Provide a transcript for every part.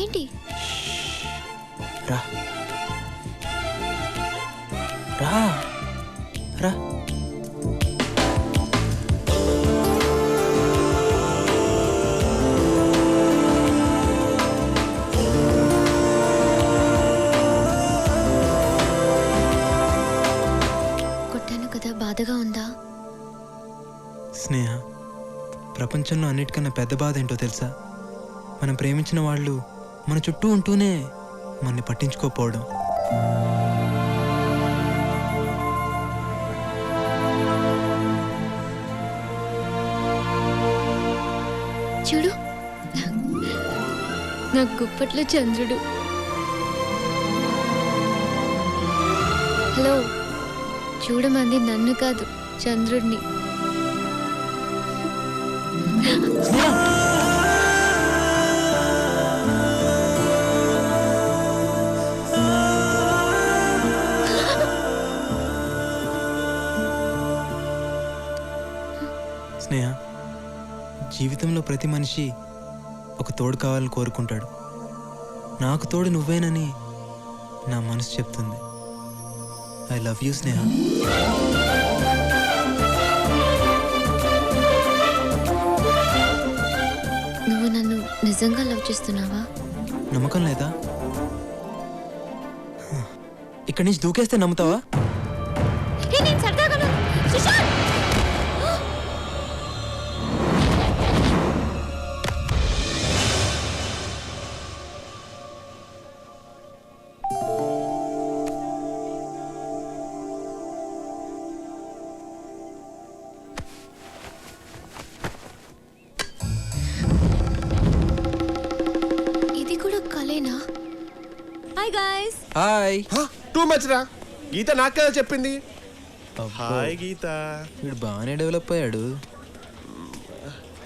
ఏంటి? రా రా రా. కొట్టాను కదా, బాధగా ఉందా? స్నేహ, ప్రపంచంలో అన్నిటికన్నా పెద్ద బాధ ఏంటో తెలుసా? మనం ప్రేమించిన వాళ్ళు మన చుట్టూ ఉంటూనే మనని పట్టించుకోకపోవడం. చూడు, నా గుప్పట్లో చంద్రుడు. హలో, చూడమంది నన్ను కాదు, చంద్రుడిని. స్నేహ, జీవితంలో ప్రతి మనిషి ఒక తోడు కావాలని కోరుకుంటాడు. నాకు తోడు నువ్వేనని నా మనసు చెప్తుంది. ఐ లవ్ యూ స్నేహ. నువ్వు నన్ను నిజంగా లవ్ చేస్తున్నావా? నమ్మకం లేదా? ఇక్కడి నుంచి దూకేస్తే నమ్ముతావా? ఇది కూడా కలేనా? Hi guys. Hi. Too much రా. గీత నాకు కదా చెప్పింది. హాయ్ గీత. వీడు బాగానే డెవలప్ అయ్యాడు.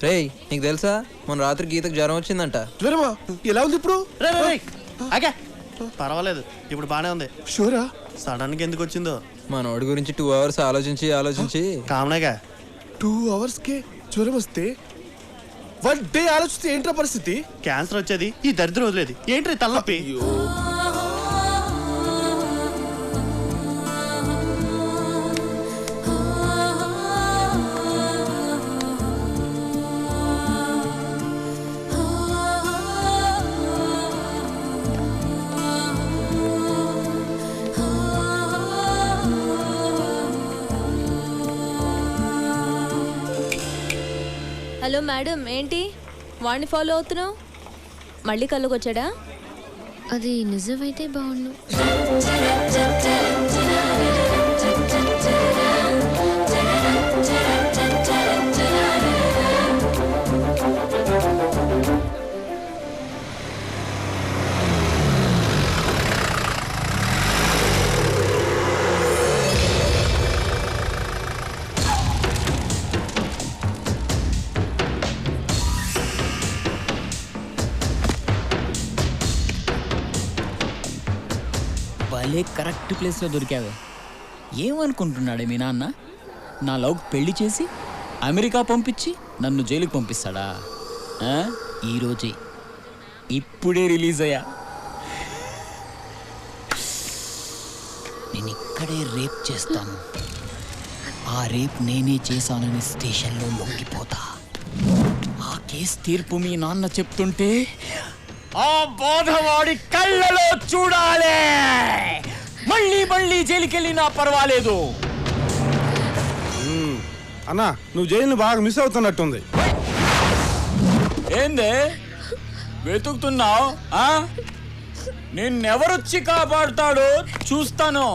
రేయ్, నీకు తెలుసా మొన్న రాత్రి గీతకు జ్వరం వచ్చిందంట. జ్వరమా? ఎలా ఉంది ఇప్పుడు? పర్వాలేదు, ఇప్పుడు బానే ఉంది. షూరా? సడన్ గా ఎందుకు వచ్చిందో మనోడి గురించి 2 hours ఆలోచించి కామనేగా. 2 hours కే జ్వరం వస్తే 1 day ఆలోచిస్తే ఏంట్రా పరిస్థితి? క్యాన్సర్ వచ్చేది, ఈ దరిద్రం వదిలేది ఏంటి తలనొప్పి. హలో మేడం, ఏంటి వాడిని ఫాలో అవుతున్నావు? మళ్ళీ కళ్ళకొచ్చాడా? అది నిజమైతే బాగుండు. భలే కరెక్ట్ ప్లేస్లో దొరికావే. ఏమనుకుంటున్నాడే మీ నాన్న? నా లవ్కి పెళ్లి చేసి అమెరికా పంపించి నన్ను జైలుకి పంపిస్తాడా? ఈరోజే ఇప్పుడే రిలీజ్ అయ్యా. నేను ఇక్కడే రేప్ చేస్తాను. ఆ రేప్ నేనే చేశానని స్టేషన్లో లొంగిపోతా. ఆ కేసు తీర్పు మీ నాన్న చెప్తుంటే ఆ బాధవాడి కళ్ళలో చూడాలి. మళ్ళీ జైలుకెళ్ళినా పర్వాలేదు. అన్నా, నువ్వు జైలుని బాగా మిస్ అవుతున్నట్టుంది. ఏందే వెతుకుతున్నావు? నిన్నెవరొచ్చి కాపాడుతాడో చూస్తాను.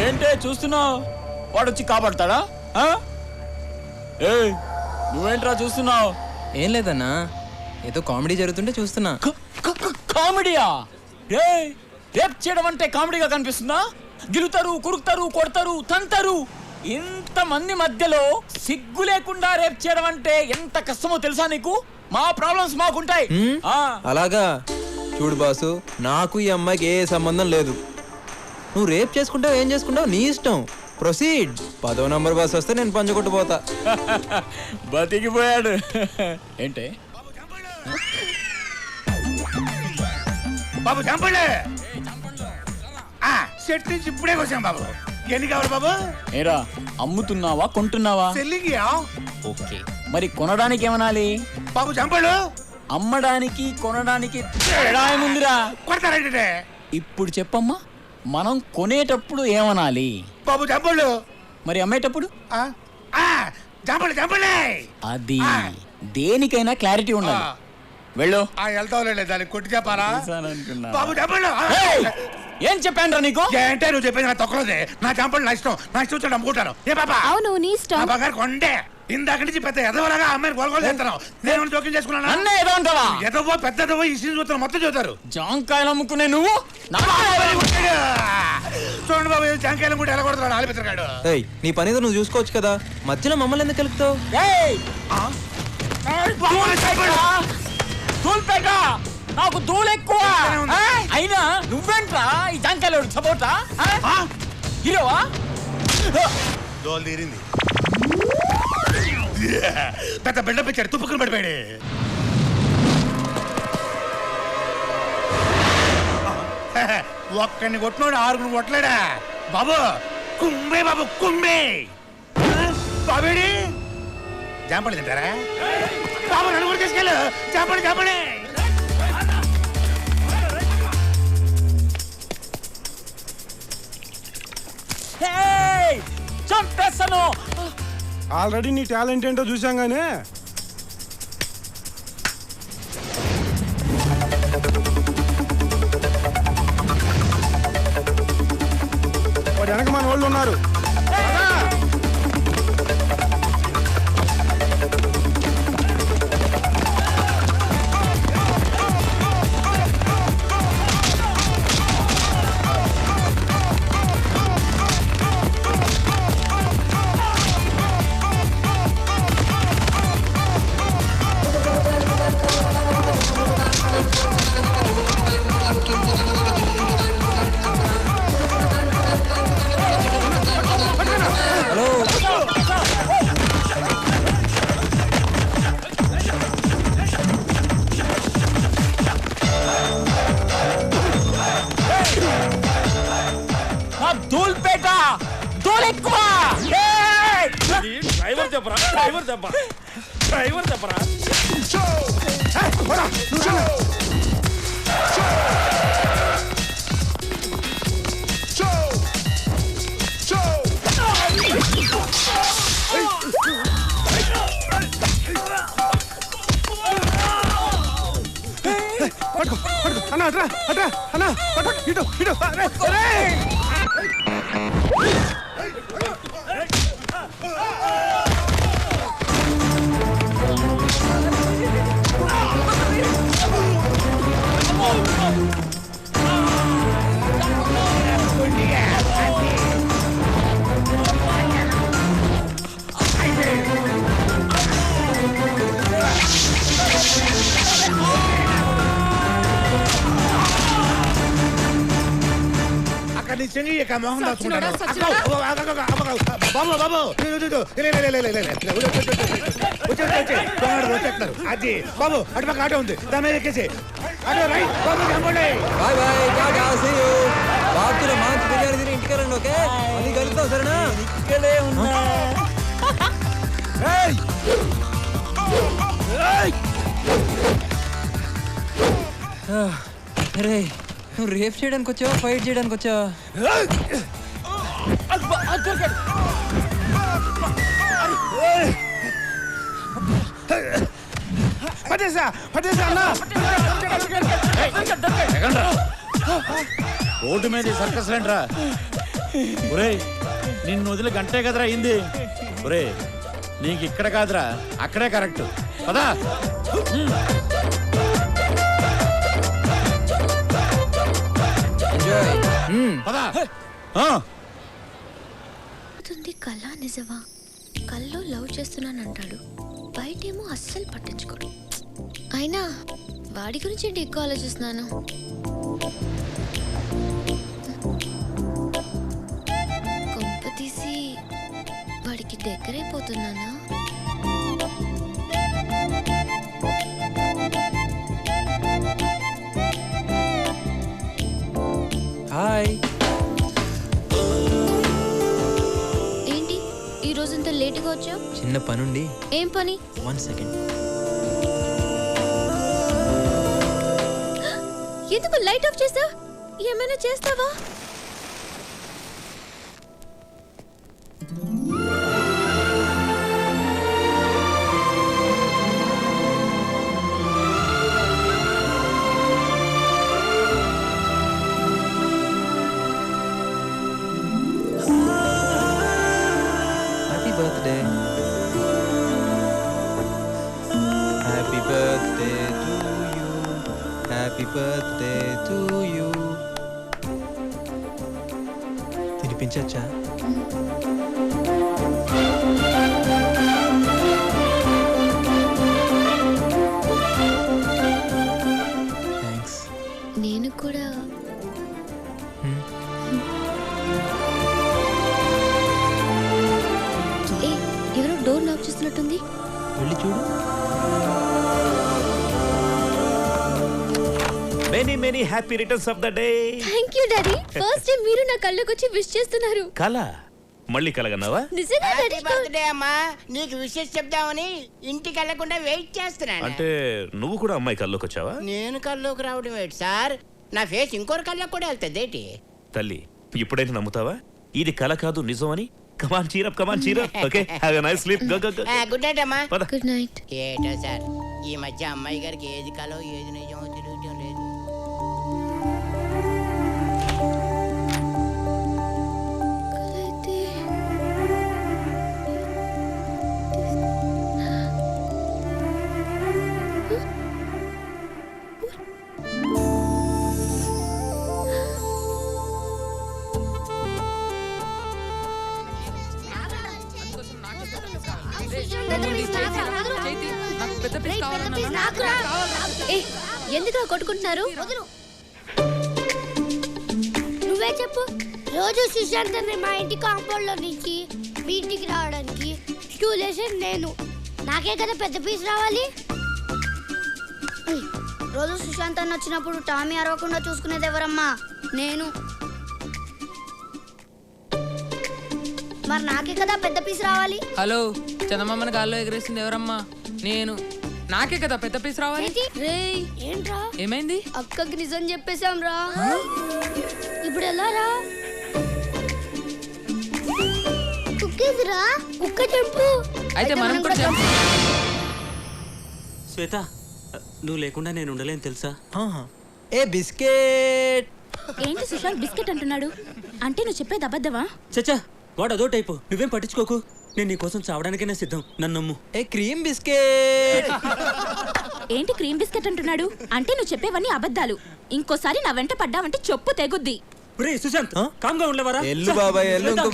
ఏంటే చూస్తున్నావు? వాడొచ్చి కాపాడతాడా? నువ్వేంట్రా చూస్తున్నావు? ఏం లేదన్నా, ఏదో కామెడీ జరుగుతుంటే చూస్తున్నా. కామెడీయా? రేప్ చేయడం అంటే కామెడీగా కనిపిస్తుందా? గిలుతారు, కురుకుతారు, కొడతారు, తంతారు. ఇంతమంది మధ్యలో సిగ్గు లేకుండా రేప్ చేయడం అంటే ఎంత కష్టమో తెలుసా నీకు? మా ప్రాబ్లమ్స్ మాకుంటాయి. అలాగా చూడు బాసు, నాకు ఈ అమ్మాయికి ఏ సంబంధం లేదు. నువ్వు రేప్ చేసుకుంటావు, ఏం చేసుకుంటావు నీ ఇష్టం. ప్రొసీడ్. 10వ నంబర్ బస్ వస్తే నేను పంచుకొట్టుపోతా. బతికిపోయాడు. ఏంటే బాబు చంపండి. సెట్ నుంచి ఇప్పుడే వచ్చాం బాబు. ఎన్ని కావాలి బాబు? ఏరా అమ్ముతున్నావా కొంటున్నావా? సెల్లింగ్. ఓకే, మరి కొనడానికి ఏమనాలి? బాబు చంపడు. అమ్మడానికి కొనడానికి తేడా ఏముందిరా? కొడతారంటే. ఇప్పుడు చెప్పమ్మా, మనం కొనేటప్పుడు ఏమనాలి? బాబు చంపడు. మరి అమ్మేటప్పుడు? చంపండి చంపండి. అది దేనికైనా క్లారిటీ ఉండాలి. వెళ్ళు. వెళ్తావులే, దానికి కొట్టి చెప్పాలా? బాబు చంపడు. ఏం చెప్పాను రా నీకు? ఏంటే నువ్వు చెప్పేది నా తొక్కలోదే. నా చంపండి నా ఇష్టం. నా ఇష్టం వచ్చాడు అమ్ముకుంటాను. ఏ బాబా? అవును, నీ ఇష్టం. నా బంగారు కొండే. ఇందాక నుంచి పెద్ద ఎదవలాగా అమ్మాయిని గొలగొలు చేస్తాను. నేను జోక్యం చేసుకున్నాను. అన్న ఏదో అంటావా? ఎదవో పెద్దదవో ఈ సీన్ చూస్తారు, మొత్తం చూస్తారు. జాంకాయలు అమ్ముకునే నువ్వు చూడండి బాబు, జాంకాయలు కూడా ఎలా కొడతాడు ఆలిపిత్రగాడు. ఏయ్, నీ పనిదో నువ్వు చూసుకోవచ్చు కదా, మధ్యలో మమ్మల్ని ఎందుకు కలుపుతావు? నాకు దూలు ఎక్కువ. అయినా నువ్వేంట్రా ఈ జాంకాయలు సపోర్టా? హీరోవా? దోలు తీరింది. పెద్ద బిల్డప్ ఇచ్చాడు, తుప్పుకుని పడిపోయాడు. ఒక్కడిని కొట్టినోడు 6 కొట్టలేడా బాబు? కుంభే బాబు కుంభే. బాబేడి జాంపడి తింటారా బాబు? నలుగురు తీసుకెళ్ళు. జాంపడి జాంపడి. చంపేస్తాను. ఆల్రెడీ నీ టాలెంట్ ఏంటో చూసాం గానీ వాడు వెనక మన వాళ్ళు ఉన్నారు. దూల్పేట దూలు ఎక్కువ. డ్రైవర్ చెప్పరా, డ్రైవర్ చెప్పరా, డ్రైవర్ చెప్పరా. అన్నా అట్రా అట్రా అన్నా ఇటు ఇటు. అక్కడ నీ చెంగి ఇక మొహం దాచుకుంటాను. బాబు బాబు వచ్చేస్తున్నారు. అది బాబు అటు పక్క ఆటో ఉంది, దాని మీద ఎక్కేసి ఆటో రైట్. బాబు చంపండి. Bye bye, tata, see you. బాబుతో మంచి బిర్యానీ తిని ఇంటికి రండి, ఓకే? మళ్ళీ కలుద్దాం, సరేనా? ఇక్కడే ఉన్నా. అరే, నువ్వు రేప్ చేయడానికి వచ్చావా, ఫైట్ చేయడానికి వచ్చావా? పట్టేసా పట్టేసా అన్నా. రోడ్డు మీద సర్కస్ లేంట్రా. ఒరేయ్, నిన్ను వదిలి గంటే కదరా అయింది. ఒరే, నీకు ఇక్కడ కాదురా, అక్కడే కరెక్ట్. పదా. ఎంజాయ్. పదా. అవుతుంది కళ నిజమా? కల్లో లవ్ చేస్తున్నానంటాడు, బయటేమో అస్సలు పట్టించుకోడు. అయినా వాడి గురించి ఏంటి ఎక్కువ ఆలోచిస్తున్నాను? కొంప తీసి వాడికి దగ్గరైపోతున్నానా? హాయ్. ఏంటి ఈ రోజంతా లేటుగా వచ్చావు? చిన్న పనుండి. ఏం పని? 1 సెకండ్. ఎందుకు లైట్ ఆఫ్ చేసావు? ఏమైనా చేస్తావా? Happy birthday. Happy birthday to you. Happy birthday to you. తినిపించచ్చా? థ్యాంక్స్. నేను కూడా. ఏ, ఎవరో డోర్ లాక్ చేస్తున్నట్టుంది. వెళ్ళి చూడు. Many many happy returns of the day. Thank you daddy. First time మీరు నా కళ్ళకి వచ్చి విష్ చేస్తున్నారు. కళ మళ్ళీ కలగన్నావా? నిజంగా డాడీ? బర్త్డే అమ్మా, నీకు విషెస్ చెప్దామని ఇంటికి వెళ్లకుండా వెయిట్ చేస్తున్నాను. అంటే నువ్వు కూడా అమ్మాయి కల్లోకి వచ్చావా? నేను కల్లోకి రావడం ఏంటి సార్? నా ఫేస్ ఇంకోరి కళ్ళకి కూడా వెళ్తుంది ఏంటి? తల్లి ఇప్పుడైతే నమ్ముతావా ఇది కళ కాదు నిజం అని? Come on cheer up, come on cheer up. Okay have a nice sleep. Go go go. Good night అమ్మా. పద. Good night. ఏటో సార్, ఈ మధ్య అమ్మాయి గారికి ఏది కలో ఏది నిజమో తెలియటం లేదు. ఏ, ఎందుకు కొట్టుకుంటున్నారు? నువ్వే చెప్పు. రోజు సుశాంత్ మా ఇంటి కాంపౌండ్ లో నుంచి మీ ఇంటికి రావడానికి స్టూలేషన్ నేను. నాకే కదా పెద్ద పీస్ రావాలి. రోజు సుశాంత్ అన్న వచ్చినప్పుడు టామీ అరవకుండా చూసుకునేది ఎవరమ్మా? నేను. మరి నాకే కదా పెద్ద పీస్ రావాలి. హలో, చందమామని గాల్లో ఎగరేసింది ఎవరమ్మా? నేను. నాకే కదా పెద్ద పీస్ రావాలి. రేయ్, ఏంట్రా ఏమైంది? అక్కకి నిజం చెప్పేశాం రా. ఇప్పుడు ఎలా రా? కుక్కేదిరా, కుక్క చెప్పు. అయితే మనం కూడా చెప్పు. శ్వేత, నువ్వు లేకుండా నేను ఉండలేను తెలుసా? ఏ బిస్కెట్. ఏంటి సుశాంత్ బిస్కెట్ అంటున్నాడు? అంటే నువ్వు చెప్పేది అబద్ధమా? చచ్చా, వాడు అదో టైపు. నువ్వేం పట్టించుకోకు. నేను నీ కోసం చావడానికైనా సిద్ధం. నన్ను నమ్ము. ఏ క్రీమ్ బిస్కెట్. ఏంటి క్రీమ్ బిస్కెట్ అంటున్నాడు? అంటే నువ్వు చెప్పేవన్నీ అబద్ధాలు. ఇంకోసారి నా వెంట పడ్డావంటే చెప్పు తెగుద్ది. సుశాంత్, కామ్గా ఉండలేవారా? ఎల్లు బాబాయ్ ఎల్లు.